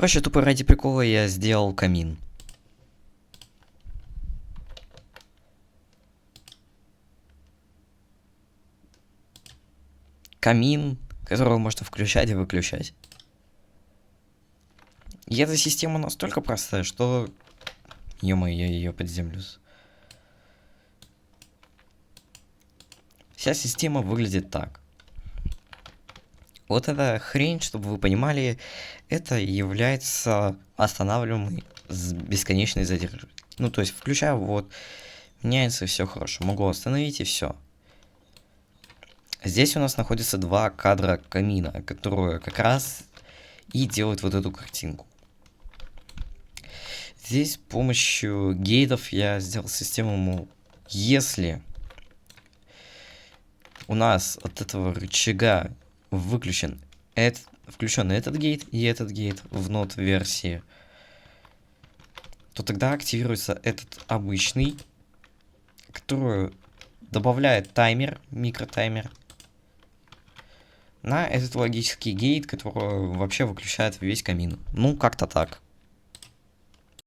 Короче, тупо ради прикола я сделал камин. Камин, которого можно включать и выключать. И эта система настолько простая, что... Ё-моё, я её под землю. Вся система выглядит так. Вот эта хрень, чтобы вы понимали, это является останавливаемый с бесконечной задержкой. Ну, то есть, включаю, вот, меняется, все хорошо. Могу остановить, и все. Здесь у нас находится два кадра камина, которые как раз и делают вот эту картинку. Здесь с помощью гейтов я сделал систему, мол, если у нас от этого рычага включен этот гейт и этот гейт в нод версии, то тогда активируется этот обычный, который добавляет таймер, микротаймер, на этот логический гейт, который вообще выключает весь камин. Ну, как-то так.